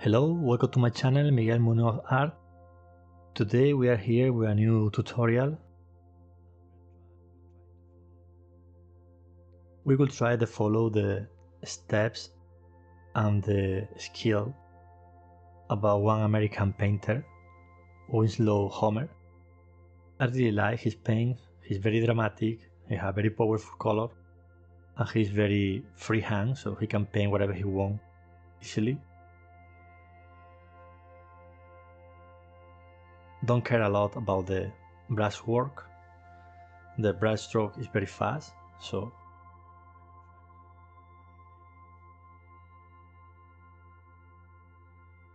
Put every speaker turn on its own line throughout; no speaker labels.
Hello, welcome to my channel Miguel Munoz Art. Today we are here with a new tutorial. We will try to follow the steps and the skill about one American painter, Winslow Homer. I really like his paints. He's very dramatic, he has very powerful color, and he's very freehand, so he can paint whatever he wants easily. Don't care a lot about the brush work. The brush stroke is very fast, so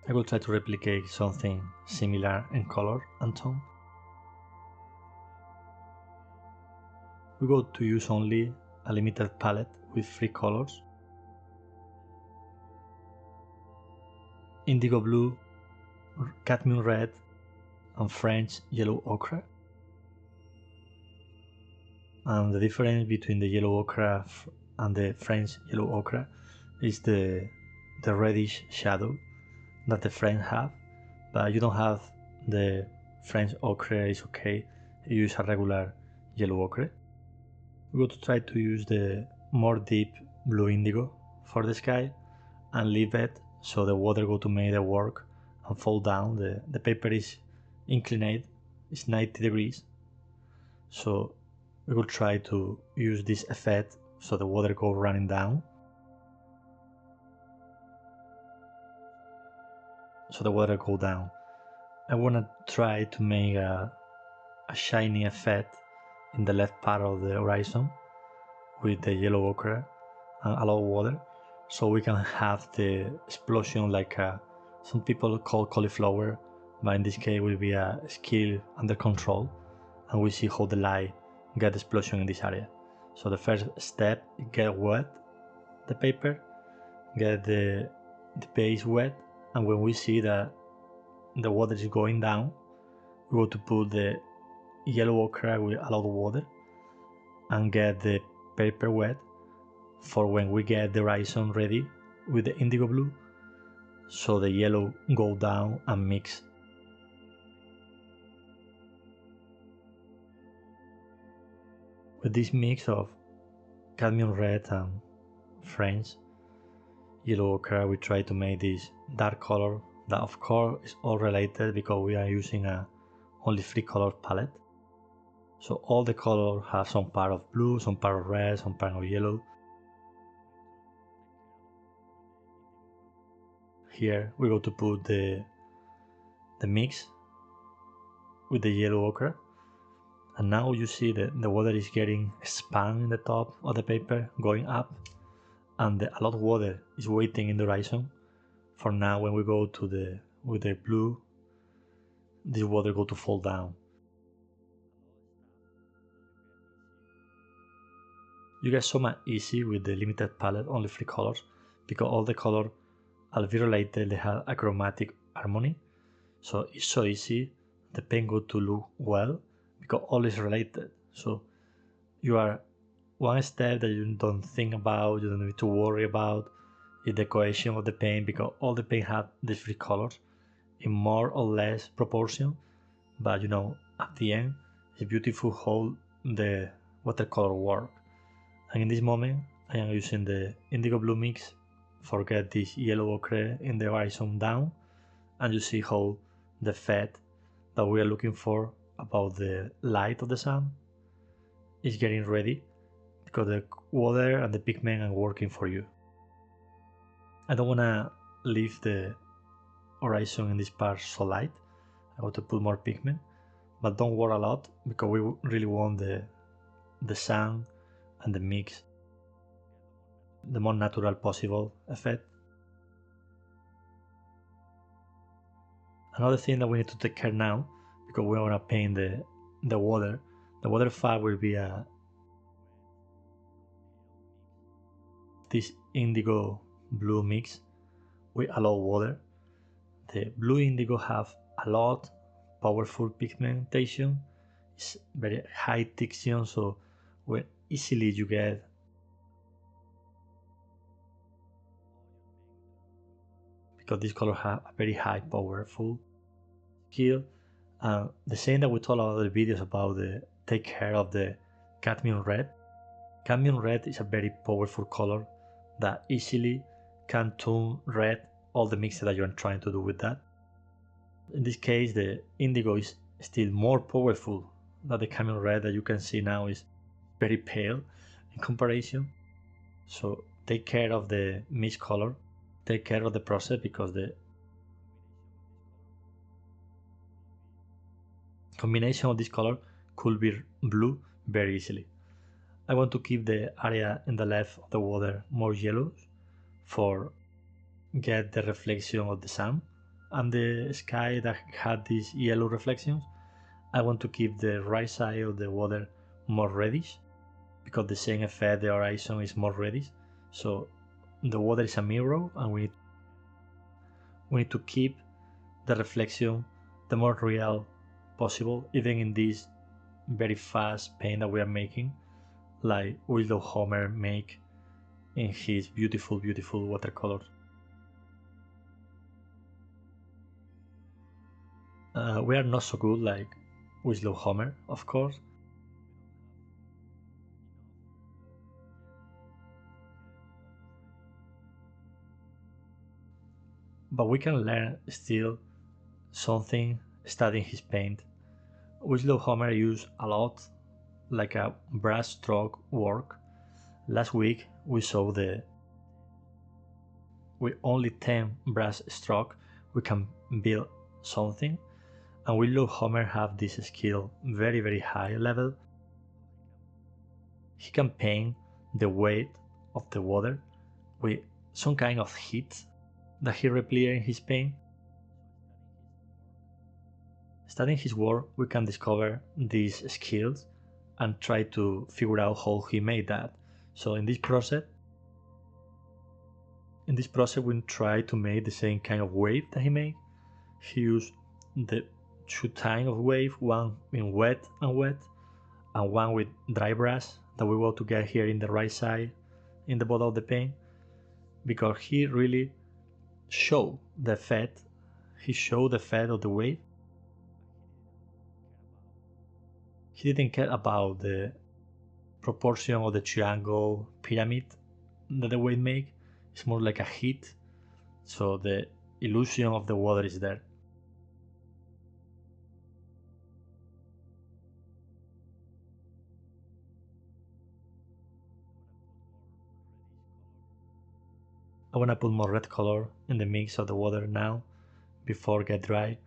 I will try to replicate something similar in color and tone. We go to use only a limited palette with 3 colors: indigo blue, cadmium red, and French yellow ochre. And the difference between the yellow ochre and the French yellow ochre is the reddish shadow that the French have, but you don't have the French ochre, is okay, you use a regular yellow ochre. We go to try to use the more deep blue indigo for the sky and leave it so the water go to make the work and fall down. The paper is inclined, it's 90 degrees, so we will try to use this effect so the water go running down. So the water go down. I want to try to make a shiny effect in the left part of the horizon with the yellow ochre and a lot of water, so we can have the explosion like some people call cauliflower, but in this case will be a skill under control, and we see how the light get explosion in this area. So the first step, get wet the paper, get the base wet, and when we see that the water is going down, we go to put the yellow ochre with a lot of water and get the paper wet for when we get the horizon ready with the indigo blue, so the yellow go down and mix. With this mix of cadmium red and French yellow ochre, we try to make this dark color that of course is all related because we are using a only 3 color palette. So all the colors have some part of blue, some part of red, some part of yellow. Here we go to put the mix with the yellow ochre, and now you see that the water is getting expand in the top of the paper, going up, and a lot of water is waiting in the horizon. For now, when we go to with the blue, this water go to fall down. You get so much easy with the limited palette, only 3 colors, because all the colors are very related, they have a chromatic harmony, so it's so easy, the paint go to look well, because all is related. So you are one step that you don't think about, you don't need to worry about, is the cohesion of the paint, because all the paint have the 3 colors in more or less proportion, but you know, at the end, it's beautiful how the watercolor work. And in this moment, I am using the indigo blue mix, forget this yellow ochre in the horizon down, and you see how the effect that we are looking for about the light of the sun is getting ready, because the water and the pigment are working for you. I don't want to leave the horizon in this part so light, I want to put more pigment, but don't worry a lot, because we really want the sun and the mix, the more natural possible effect. Another thing that we need to take care now, because we want to paint the water part will be this indigo blue mix with a lot of water. The blue indigo have a lot powerful pigmentation, it's very high texture, so when easily you get because this color has a very high powerful skill. The same that we told about the videos about the take care of the cadmium red. Cadmium red is a very powerful color that easily can turn red all the mixes that you're trying to do with that. In this case, the indigo is still more powerful than the cadmium red that you can see now is very pale in comparison. So take care of the mix color, take care of the process, because the combination of this color could be blue very easily. I want to keep the area in the left of the water more yellow for get the reflection of the sun, and the sky that had these yellow reflections, I want to keep the right side of the water more reddish, because the same effect the horizon is more reddish. So the water is a mirror, and we need to keep the reflection the more real possible, even in this very fast paint that we are making, like Winslow Homer make in his beautiful watercolors. We are not so good like Winslow Homer, of course, but we can learn still something studying his paint. Winslow Homer used a lot like a brush stroke work. Last week we saw with only 10 brush stroke we can build something, and Winslow Homer have this skill very high level. He can paint the weight of the water with some kind of heat that he replicates in his paint. Studying his work, we can discover these skills and try to figure out how he made that. So in this process, we try to make the same kind of wave that he made. He used the two types of wave, one in wet and one with dry brush that we want to get here in the right side in the bottom of the paint, because he really showed the effect. He showed the effect of the wave. He didn't care about the proportion of the triangle pyramid that the wave make. It's more like a heat, so the illusion of the water is there. I want to put more red color in the mix of the water now before it get dry.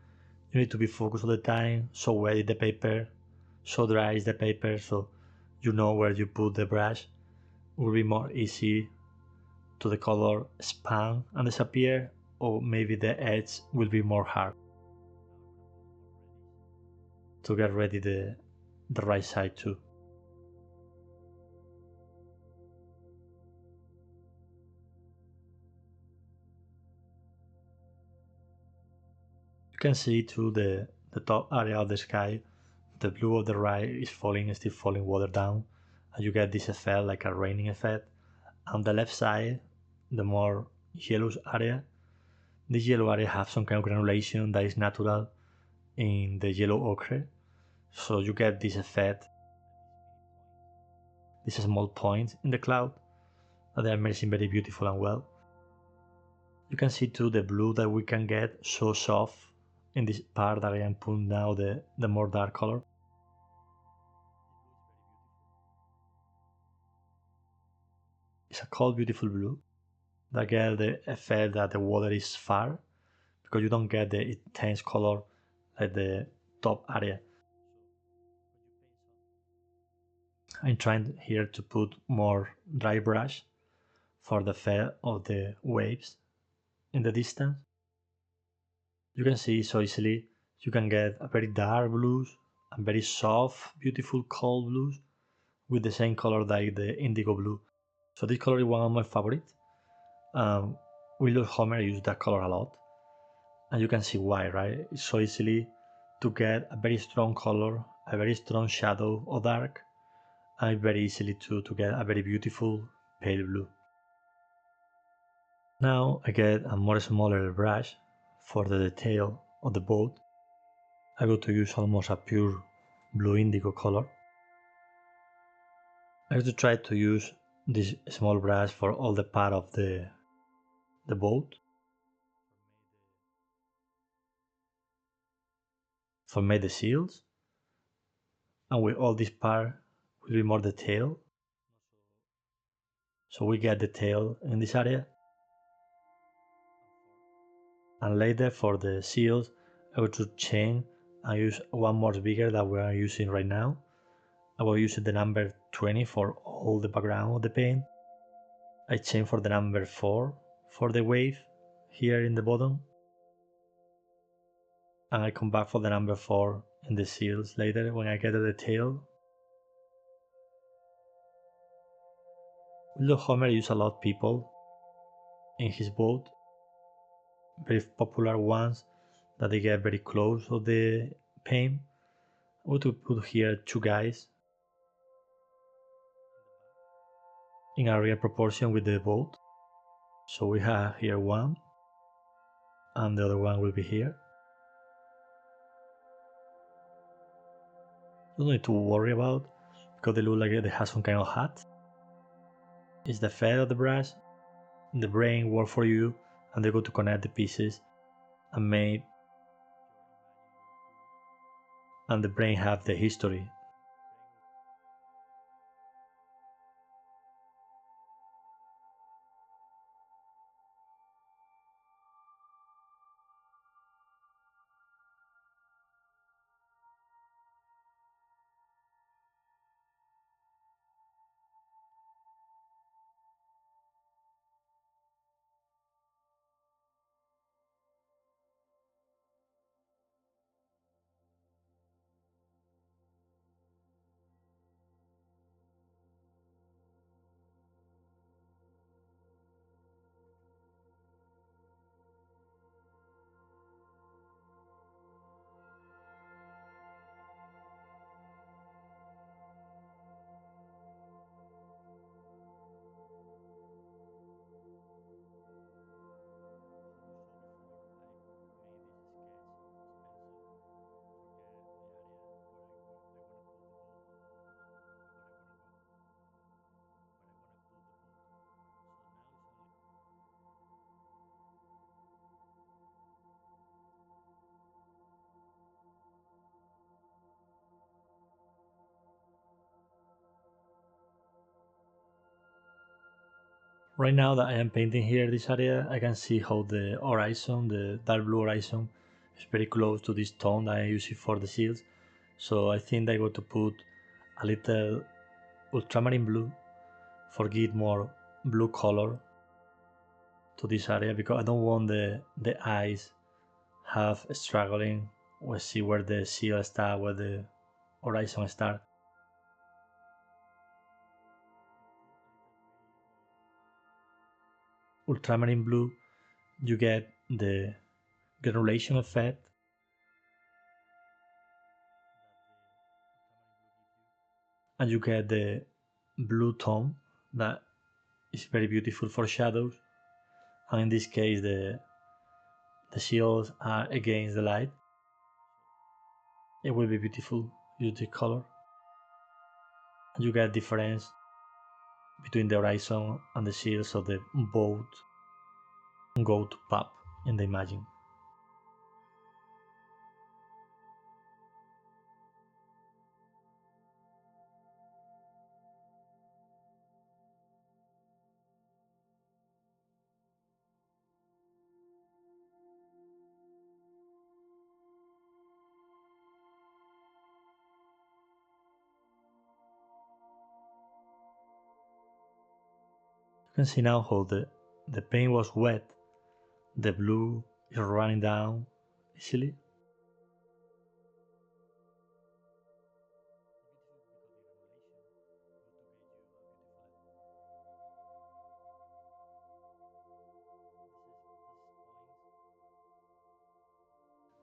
You need to be focused all the time, so wet is the paper, so dry is the paper, so you know where you put the brush. It will be more easy to the color expand and disappear, or maybe the edge will be more hard to get ready the right side too. You can see too the top area of the sky, the blue of the right is still falling water down, and you get this effect like a raining effect. On the left side, the more yellow area, this yellow area has some kind of granulation that is natural in the yellow ochre, so you get this effect, these small points in the cloud that they are mixing very beautiful and well. You can see too the blue that we can get so soft in this part that I am putting now the more dark color. It's a cold beautiful blue that get the effect that the water is far, because you don't get the intense color like the top area. I'm trying here to put more dry brush for the effect of the waves in the distance. You can see so easily you can get a very dark blues and very soft, beautiful cold blues with the same color like the indigo blue. So this color is one of my favorites. Winslow Homer used that color a lot, and you can see why, right? It's so easily to get a very strong color, a very strong shadow or dark, and very easily to get a very beautiful pale blue. Now I get a more smaller brush for the detail of the boat. I go to use almost a pure blue indigo color. I have to try to use this small brush for all the part of the boat. For make the seals. And with all this part will be more detail. So we get the tail in this area. And later for the seals, I go to change and use one more bigger that we are using right now. I will use the number 20 for all the background of the paint. I change for the number 4 for the wave here in the bottom. And I come back for the number 4 in the seals later when I get the tail. Winslow Homer uses a lot of people in his boat. Very popular ones that they get very close of the paint. I want to put here 2 guys in a real proportion with the boat. So we have here one and the other one will be here. Don't need to worry about because they look like they have some kind of hat. It's the fed of the brush, the brain work for you, and they go to connect the pieces and make, and the brain have the history. Right now that I am painting here this area, I can see how the horizon, the dark blue horizon, is very close to this tone that I use it for the seals. So I think I got to put a little ultramarine blue for give more blue color to this area because I don't want the eyes have struggling. We see where the seal start, where the horizon start. Ultramarine blue, you get the granulation effect. And you get the blue tone that is very beautiful for shadows. And in this case, the shields are against the light. It will be beautiful, use the color. And you get difference between the horizon and the shields, so the boat go to pop in the imaging. You can see now how the paint was wet, the blue is running down easily.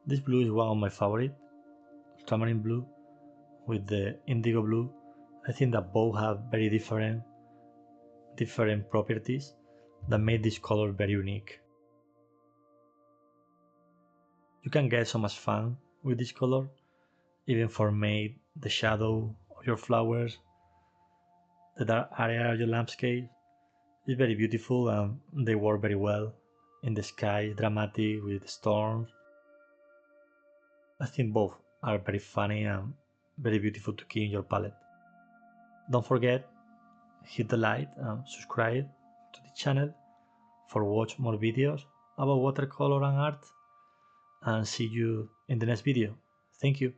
This blue is one of my favorite, ultramarine blue with the indigo blue. I think that both have very different properties, that made this color very unique. You can get so much fun with this color, even for make the shadow of your flowers, the dark area of your landscape. It's very beautiful and they work very well in the sky, dramatic with storms. I think both are very funny and very beautiful to keep in your palette. Don't forget, hit the like and subscribe to the channel for watch more videos about watercolor and art, and see you in the next video. Thank you.